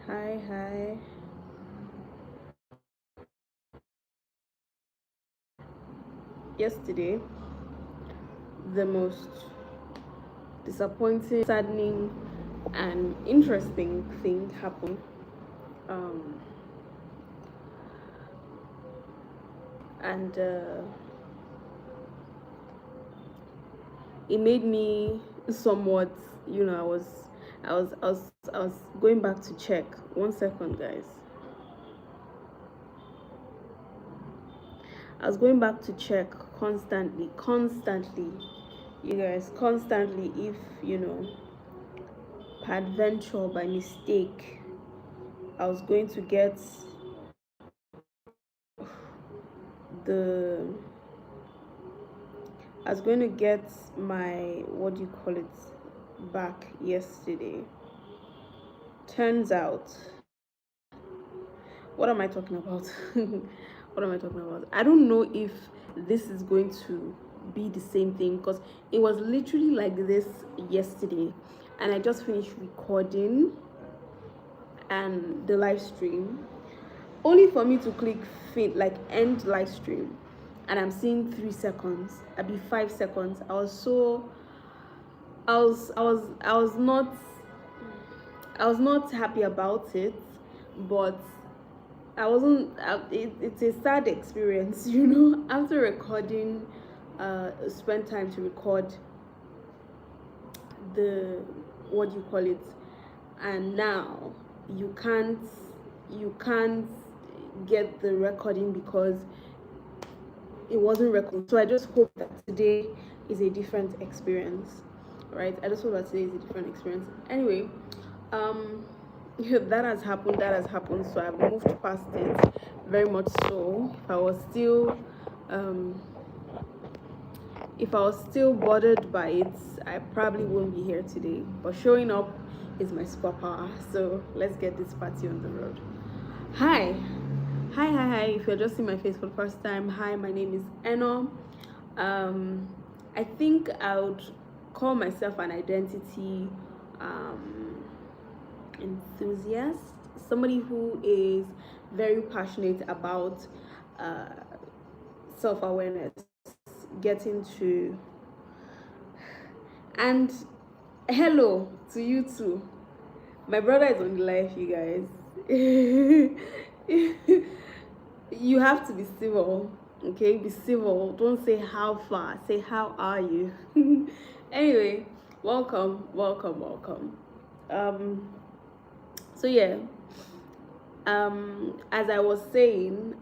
Hi, hi. Yesterday, the most disappointing, saddening, and interesting thing happened. Um, and it made me somewhat, I was going back to check. 1 second, guys. I was going back to check constantly, you guys, constantly if, peradventure by mistake, I was going to get the I was going to get my, what do you call it, back yesterday. Turns out, what am I talking about? What am I talking about? I don't know if this is going to be the same thing because it was literally like this yesterday, and I just finished recording and the live stream, only for me to click like end live stream, and I'm seeing 3 seconds. I'd be 5 seconds. I was not happy about it, but I wasn't. It's a sad experience, After recording, spend time to record the, what do you call it, and now you can't you can't get the recording because it wasn't recorded. So I just hope that today is a different experience, right? I just hope that today is a different experience. Anyway, um, that has happened. That has happened. So I've moved past it very much. So um, if I was still bothered by it, I probably won't be here today. But showing up is my superpower. So let's get this party on the road. Hi. Hi. If you're just seeing my face for the first time, hi, my name is Enoh. Um, I think I would call myself an identity um, enthusiast, somebody who is very passionate about uh, self awareness, getting to, and hello to you too. My brother is on the live, you guys. You have to be civil, okay? Be civil. Don't say how far, say how are you. Anyway, welcome. Um, so yeah, as I was saying,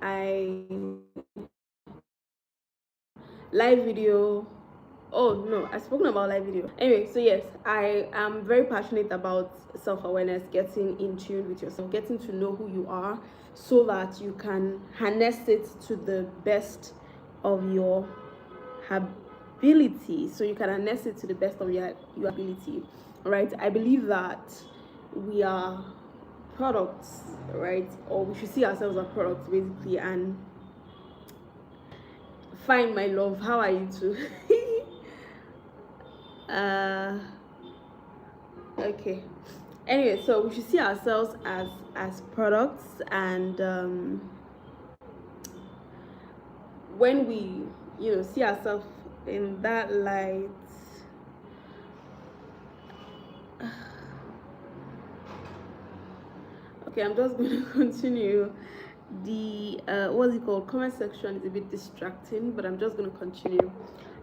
I live video. Oh no, I've spoken about live video. Anyway, so yes, I am very passionate about self-awareness, getting in tune with yourself, getting to know who you are so that you can harness it to the best of your ability. So you can harness it to the best of your ability. Right? I believe that we are products, right? Or we should see ourselves as products basically. And fine, my love, how are you too? uh okay, anyway, so we should see ourselves as products, and when we see ourselves in that light, okay, I'm just going to continue. The what's it called, comment section is a bit distracting, but I'm just going to continue.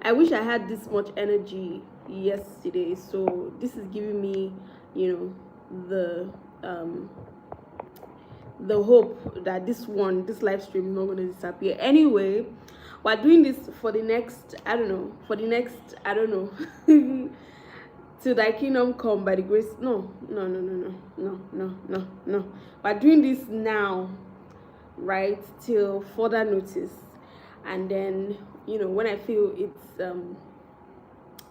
I wish I had this much energy yesterday, so this is giving me the um the hope that this live stream is not going to disappear. Anyway, we're doing this for the next, I don't know, till thy kingdom come by the grace. No. We're doing this now, right, till further notice. And then when I feel it's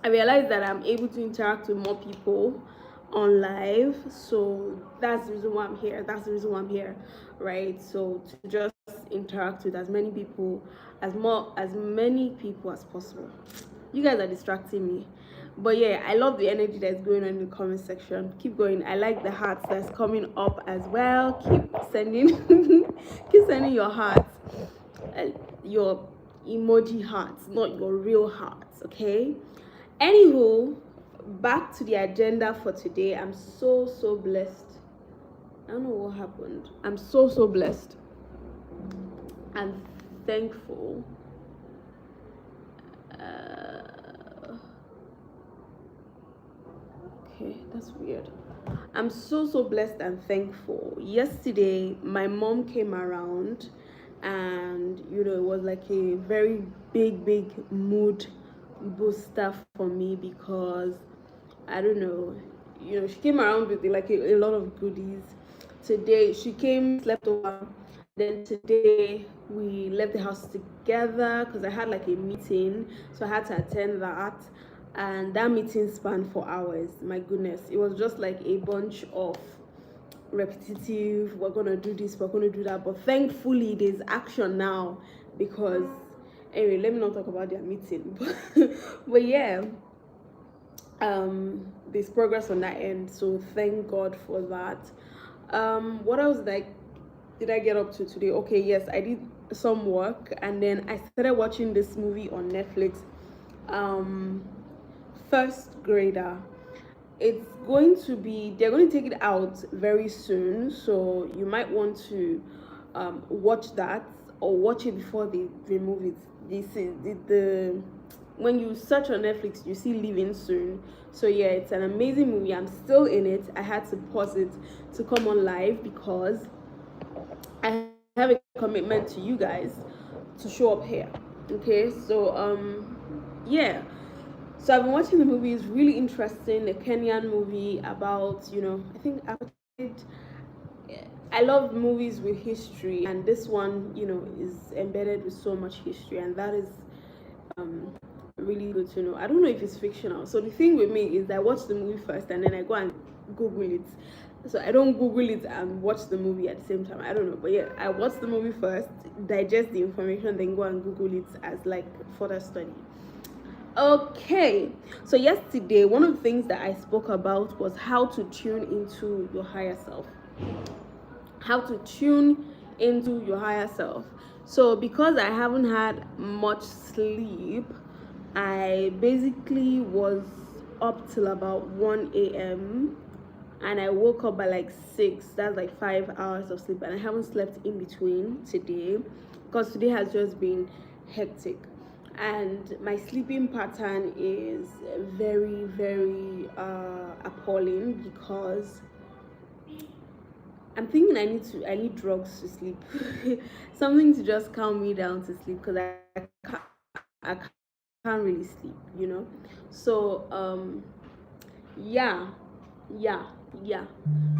I realize that I'm able to interact with more people on live. So that's the reason why I'm here. Right? So to just interact with as many people as many people as possible. You guys are distracting me. But yeah, I love the energy that's going on in the comment section. Keep going. I like the hearts that's coming up as well. Keep sending keep sending your hearts, your emoji hearts, not your real hearts, okay? Anywho, back to the agenda for today. I'm so blessed. I don't know what happened. I'm so blessed and thankful. Okay, that's weird. I'm so blessed and thankful. Yesterday, my mom came around, and it was like a very big mood booster for me because I don't know, she came around with like a lot of goodies. Today, she came, slept over. Then today, we left the house together because I had like a meeting, so I had to attend that. And that meeting spanned for hours. My goodness, it was just like a bunch of repetitive, we're gonna do this, we're gonna do that. But thankfully, there's action now because, anyway, let me not talk about their meeting. But yeah, there's progress on that end, so thank God for that. What else did I get up to today? Okay, yes, I did some work, and then I started watching this movie on Netflix, First Grader. It's going to be, they're going to take it out very soon, so you might want to watch that or watch it before they remove it. This is the when you search on Netflix, you see Leaving Soon. So yeah, it's an amazing movie. I'm still in it. I had to pause it to come on live because I have a commitment to you guys to show up here. Okay, so yeah. So I've been watching the movie. It's really interesting. A Kenyan movie about, I think I love movies with history, and this one, is embedded with so much history, and that is really good to know. I don't know if it's fictional. So the thing with me is I watch the movie first and then I go and Google it. So I don't Google it and watch the movie at the same time. I don't know. But yeah, I watch the movie first, digest the information, then go and Google it as like further study. Okay, so yesterday, one of the things that I spoke about was how to tune into your higher self. How to tune into your higher self. So because I haven't had much sleep, I basically was up till about 1 a.m. and I woke up by like 6. That's like 5 hours of sleep, and I haven't slept in between today because today has just been hectic. And my sleeping pattern is very appalling because I'm thinking I need drugs to sleep. Something to just calm me down to sleep because I can't really sleep. So yeah, yeah.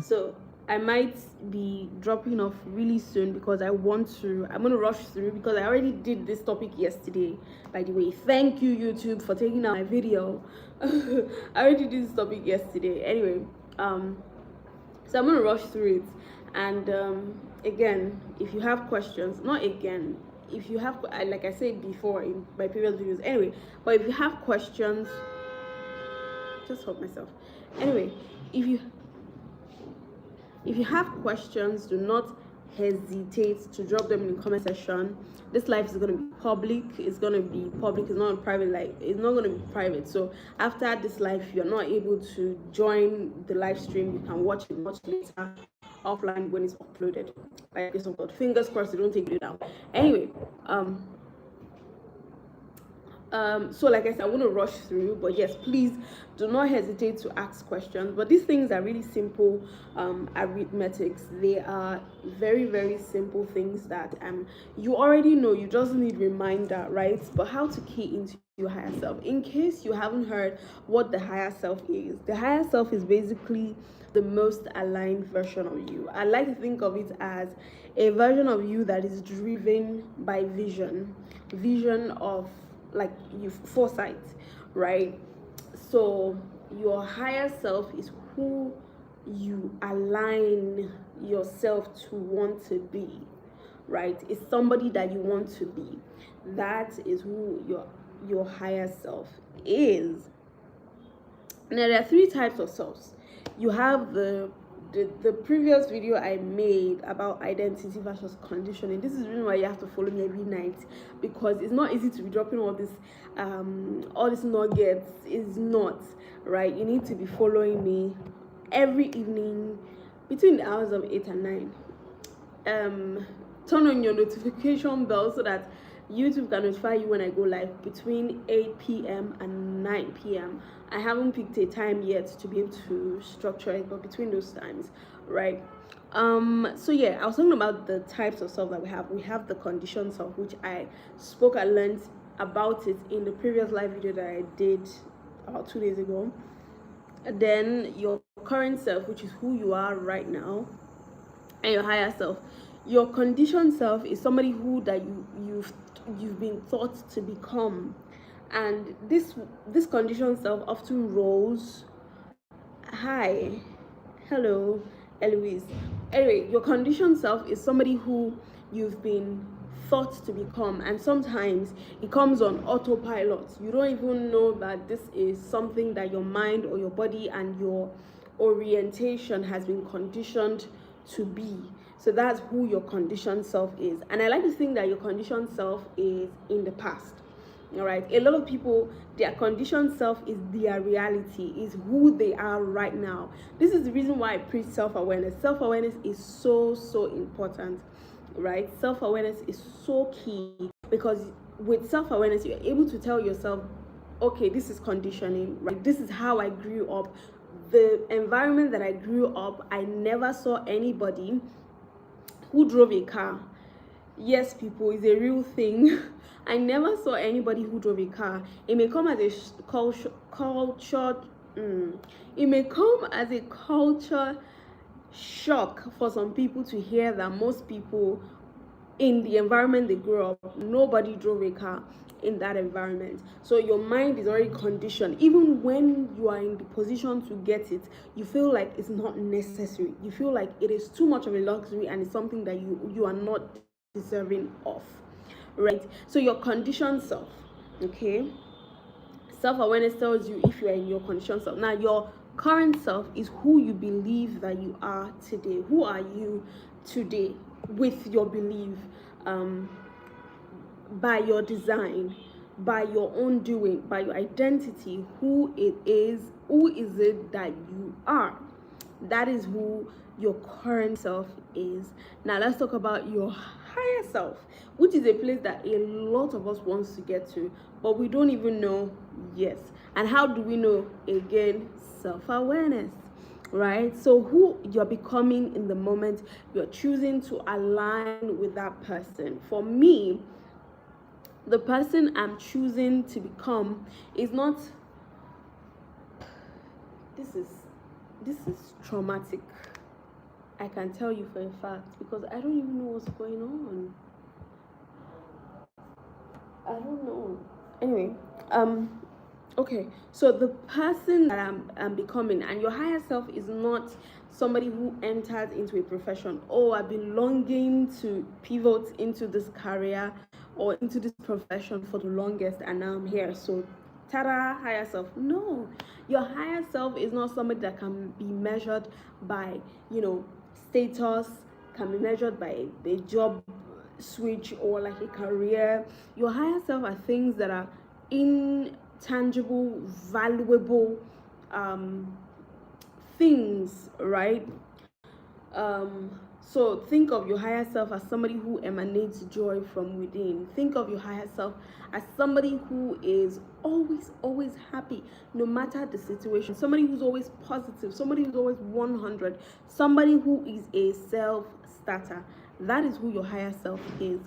So I might be dropping off really soon because I'm gonna rush through because I already did this topic yesterday, by the way. Thank you, YouTube, for taking out my video. I already did this topic yesterday. Anyway, so I'm gonna rush through it. And again, if you have questions, not again, if you have, like I said before in my previous videos, anyway, but if you have questions, just help myself. Anyway, if you have questions, do not hesitate to drop them in the comment section. This live is going to be public. It's going to be public. It's not private. Like, it's not going to be private. So after this live, if you're not able to join the live stream, you can watch it much later offline when it's uploaded. Like this one, fingers crossed it don't take you down. Anyway, so like I said, I want to rush through, but yes, please do not hesitate to ask questions. But these things are really simple arithmetics. They are very simple things that you already know. You just need reminder, right? But how to key into your higher self. In case you haven't heard what the higher self is, the higher self is basically the most aligned version of you. I like to think of it as a version of you that is driven by vision of like you foresight, right? So your higher self is who you align yourself to want to be, right? It's somebody that you want to be. That is who your higher self is. Now there are three types of selves. You have the previous video I made about identity versus conditioning. This is the reason why you have to follow me every night, because it's not easy to be dropping all this nuggets. It's not, right? You need to be following me every evening between the hours of 8 and 9. Turn on your notification bell so that YouTube can notify you when I go live between 8 p.m. and 9 p.m. I haven't picked a time yet to be able to structure it, but between those times, right? So yeah, I was talking about the types of self that we have. We have the conditioned self, which I spoke at length about it in the previous live video that I did about 2 days ago. Then your current self, which is who you are right now, and your higher self. Your conditioned self is somebody who that you've been taught to become, and this conditioned self often rolls. Hi, hello, Eloise. Anyway, your conditioned self is somebody who you've been thought to become, and sometimes it comes on autopilot. You don't even know that this is something that your mind or your body and your orientation has been conditioned to be. So that's who your conditioned self is. And I like to think that your conditioned self is in the past. All right, a lot of people, their conditioned self is their reality, is who they are right now. This is the reason why I preach self-awareness. Self-awareness is so important, right? Self-awareness is so key, because with self-awareness you're able to tell yourself, okay, this is conditioning, right? This is how I grew up. The environment that I grew up, I never saw anybody who drove a car. Yes, people, is a real thing. I never saw anybody who drove a car. It may come as a culture. It may come as a culture shock for some people to hear that most people in the environment they grew up, nobody drove a car in that environment. So your mind is already conditioned. Even when you are in the position to get it, you feel like it's not necessary. You feel like it is too much of a luxury and it's something that you are not deserving of, right? So your conditioned self, okay? Self-awareness tells you if you are in your conditioned self. Now your current self is who you believe that you are today. Who are you today with your belief, by your design, by your own doing, by your identity? Who is it that you are? That is who your current self is. Now let's talk about your higher self, which is a place that a lot of us wants to get to, but we don't even know yet. And how do we know? Again, self-awareness, right? So who you're becoming in the moment, you're choosing to align with that person. For me, the person I'm choosing to become is not, this is traumatic, I can tell you for a fact, because I don't even know what's going on. I don't know. Anyway, okay, so the person that I'm becoming, and your higher self is not somebody who enters into a profession. Oh, I've been longing to pivot into this career or into this profession for the longest, and now I'm here. So tada, higher self. No, your higher self is not somebody that can be measured by, status, can be measured by a job switch or like a career. Your higher self are things that are intangible, valuable things, right? So think of your higher self as somebody who emanates joy from within. Think of your higher self as somebody who is always happy no matter the situation. Somebody who's always positive, somebody who's always 100, somebody who is a self-starter. That is who your higher self is.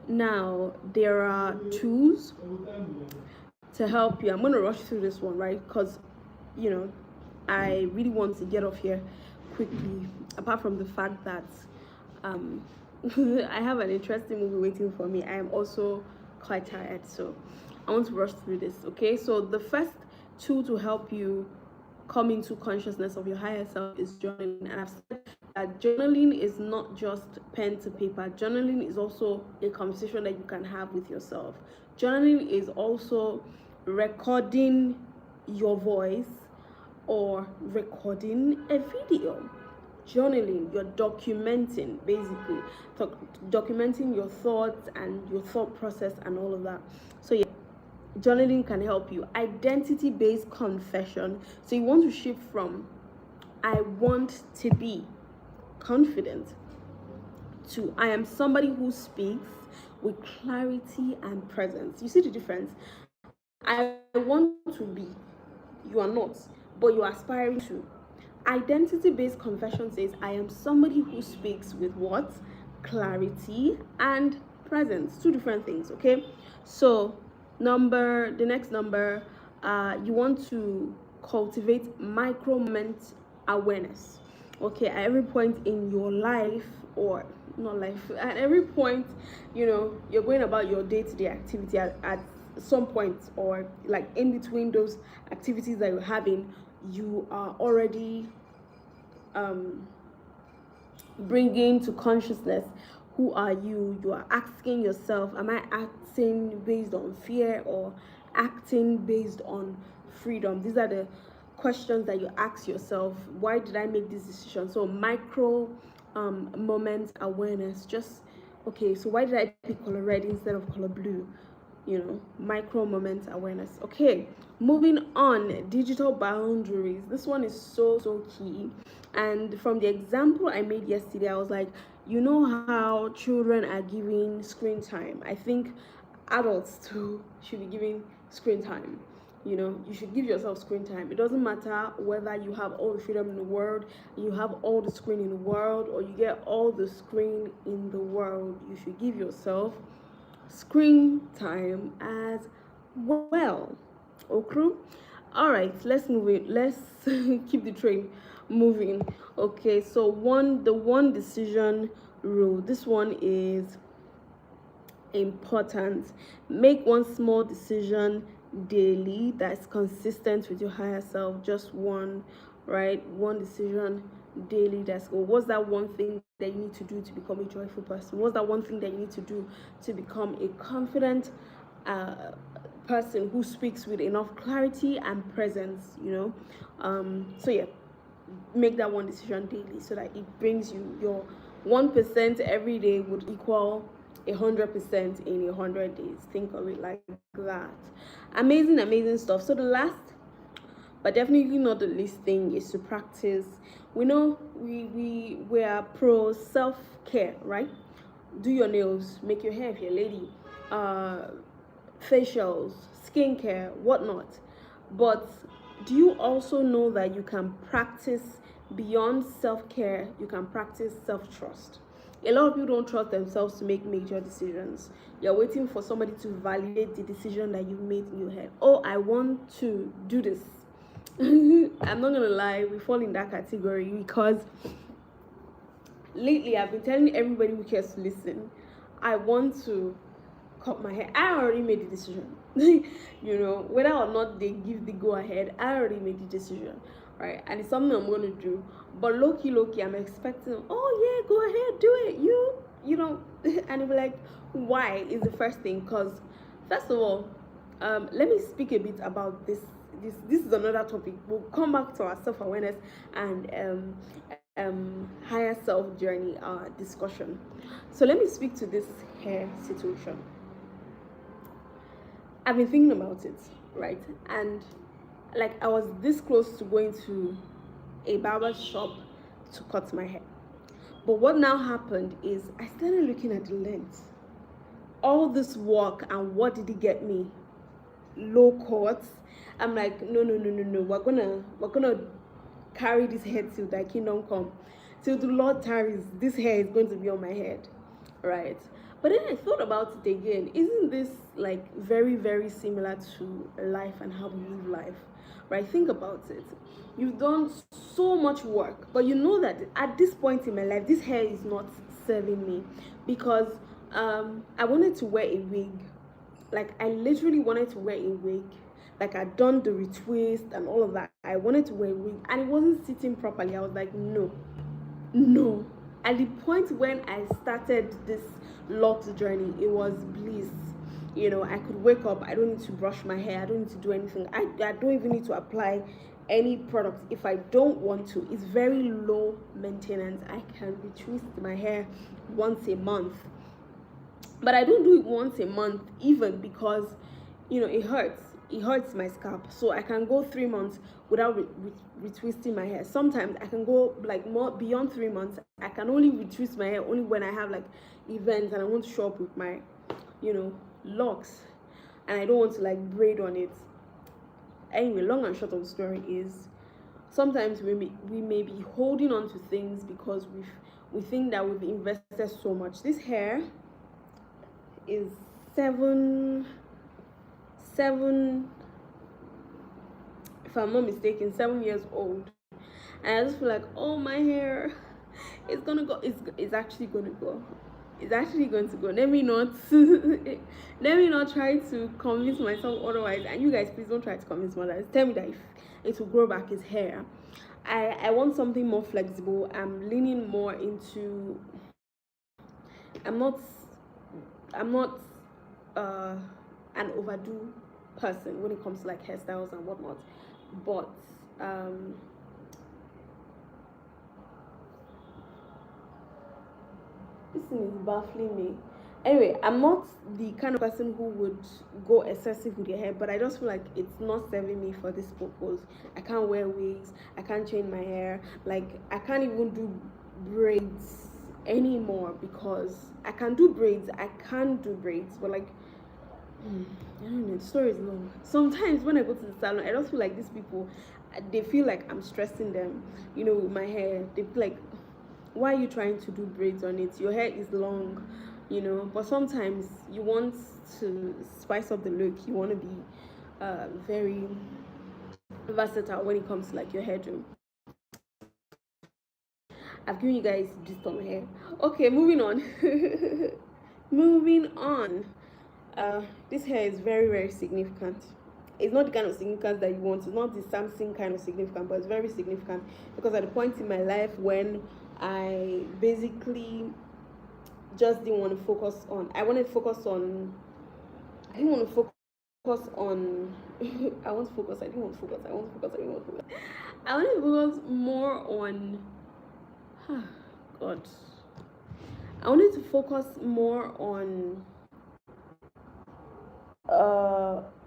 Now there are tools to help you. I'm going to rush through this one, right? Because I really want to get off here quickly, apart from the fact that I have an interesting movie waiting for me. I am also quite tired, so I want to rush through this. Okay, so the first tool to help you come into consciousness of your higher self is journaling, and I've said journaling is not just pen to paper. Journaling is also a conversation that you can have with yourself. Journaling is also recording your voice or recording a video. Journaling, you're documenting, basically documenting your thoughts and your thought process and all of that. So yeah, journaling can help you. Identity-based confession, so you want to shift from I want to be confident to I am somebody who speaks with clarity and presence. You see the difference? I want to be, you are not, but you are aspiring to. Identity-based confession says I am somebody who speaks with what? Clarity and presence. Two different things, okay? So the next number, you want to cultivate micro moment awareness. Okay, at every point in your life, or not life, at every point, you're going about your day-to-day activity at some point, or like in between those activities that you're having, you are already bringing to consciousness who are you. You are asking yourself, am I acting based on fear or acting based on freedom? These are the questions that you ask yourself. Why did I make this decision? So micro moment awareness. Just okay, so why did I pick color red instead of color blue? Micro moment awareness. Okay, moving on, digital boundaries. This one is so key. And from the example I made yesterday, I was like, how children are given screen time, I think adults too should be giving screen time. You should give yourself screen time. It doesn't matter whether you have all the freedom in the world, you have all the screen in the world, or you get all the screen in the world. You should give yourself screen time as well. Okay, all right, let's move it. Let's keep the train moving. Okay, so the one decision rule, this one is important. Make one small decision daily that's consistent with your higher self. Just one, right? One decision daily that's good. What's that one thing that you need to do to become a joyful person? What's that one thing that you need to do to become a confident person who speaks with enough clarity and presence? So yeah, make that one decision daily so that it brings you your 1% every day would equal 100% in 100 days. Think of it like that. Amazing stuff. So the last, but definitely not the least thing, is to practice. We know we are pro self-care, right? Do your nails, make your hair if you're a lady, facials, skincare, whatnot. But do you also know that you can practice beyond self-care? You can practice self-trust. A lot of people don't trust themselves to make major decisions. You're waiting for somebody to validate the decision that you made in your head. Oh, I want to do this. I'm not gonna lie, we fall in that category because lately I've been telling everybody who cares to listen, I want to cut my hair. I already made the decision. Whether or not they give the go ahead, I already made the decision, right? And it's something I'm gonna do. But low-key, I'm expecting, oh yeah, go ahead, do it. And it'll be like, why is the first thing? Because first of all, let me speak a bit about this is another topic. We'll come back to our self-awareness and higher self journey discussion. So let me speak to this hair situation. I've been thinking about it, right? And like I was this close to going to a barber shop to cut my hair. But what now happened is I started looking at the length. All this work, and what did it get me? Low cuts. I'm like, no. We're gonna carry this hair till thy kingdom come. Till the Lord tarries, this hair is going to be on my head, right? But then I thought about it again. Isn't this like very, very similar to life and how we live life, right? Think about it. You've done so much work, but you know that at this point in my life, this hair is not serving me because I wanted to wear a wig. Like I literally wanted to wear a wig. Like I'd done the retwist and all of that. I wanted to wear a wig and it wasn't sitting properly. I was like, no, No. At the point when I started this locked journey, it was bliss. You know, I could wake up, I don't need to brush my hair, I don't need to do anything. I don't even need to apply any products if I don't want to. It's very low maintenance. I can retwist my hair once a month, but I don't do it once a month even because, you know, it hurts my scalp. So I can go 3 months without retwisting my hair. Sometimes I can go like more beyond 3 months. I can only retwist my hair only when I have like events and I want to show up with my, you know, locks, and I don't want to like braid on it. Anyway, long and short of the story is, sometimes we may be holding on to things because we think that we've invested so much. This hair is seven, if I'm not mistaken, 7 years old, and I just feel like, oh, my hair is gonna go. It's actually gonna go. It's actually going to go. Let me not let me not try to convince myself otherwise. And you guys, please don't try to convince mothers. Tell me that if it will grow back his hair. I want something more flexible. I'm leaning more into, I'm not an overdo person when it comes to like hairstyles and whatnot, but this thing is baffling me. Anyway, I'm not the kind of person who would go excessive with your hair, but I just feel like it's not serving me for this purpose. I can't wear wigs, I can't change my hair, like I can't even do braids anymore because I can do braids, but like I don't know, the story is long. Sometimes when I go to the salon, I just feel like these people, they feel like I'm stressing them, you know, with my hair. They feel like, why are you trying to do braids on it? Your hair is long, you know. But sometimes you want to spice up the look. You want to be very versatile when it comes to like your hairdo. I've given you guys gist on my hair. Okay, moving on. Moving on. This hair is very, very significant. It's not the kind of significance that you want. It's not the something kind of significant, but it's very significant because at the point in my life when I basically just didn't want to focus on, I didn't want to focus on, I want to focus, I want to focus more on, God, I wanted to focus more on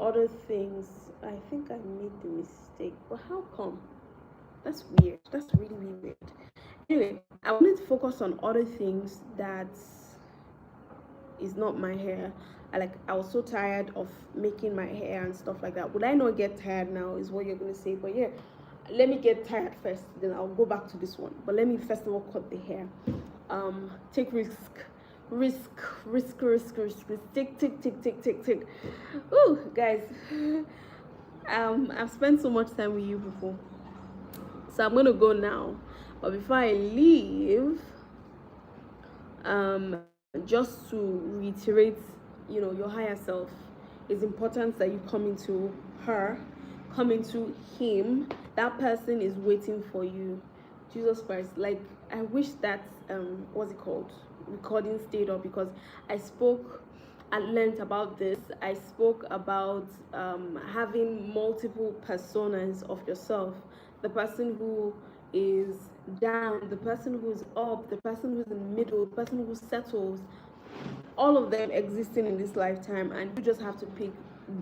other things. I think I made the mistake, but how come? That's weird. That's really, really weird. Anyway, I wanted to focus on other things that is not my hair. I was so tired of making my hair and stuff like that. Would I not get tired now is what you're gonna say, but yeah, let me get tired first, then I'll go back to this one. But let me first of all cut the hair. Take risk. Tick. Ooh, guys, I've spent so much time with you before, so I'm gonna go now. But before I leave, just to reiterate, you know, your higher self, it's important that you come into him. That person is waiting for you. Jesus Christ, like I wish that what's it called, recording stayed up, because I spoke at length about this. I spoke about having multiple personas of yourself: the person who is down, the person who's up, the person who's in the middle, the person who settles, all of them existing in this lifetime, and you just have to pick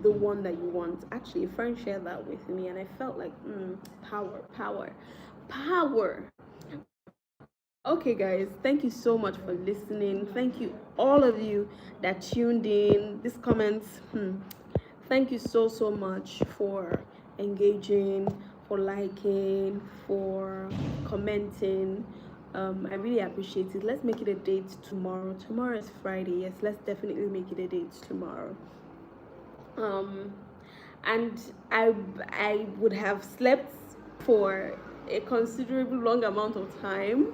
the one that you want. Actually, a friend shared that with me, and I felt like power. Okay, guys, thank you so much for listening. Thank you, all of you that tuned in. These comments, thank you so much for engaging, for liking, for commenting. I really appreciate it. Let's make it a date tomorrow. Tomorrow is Friday. Yes, let's definitely make it a date tomorrow. And I would have slept for a considerable long amount of time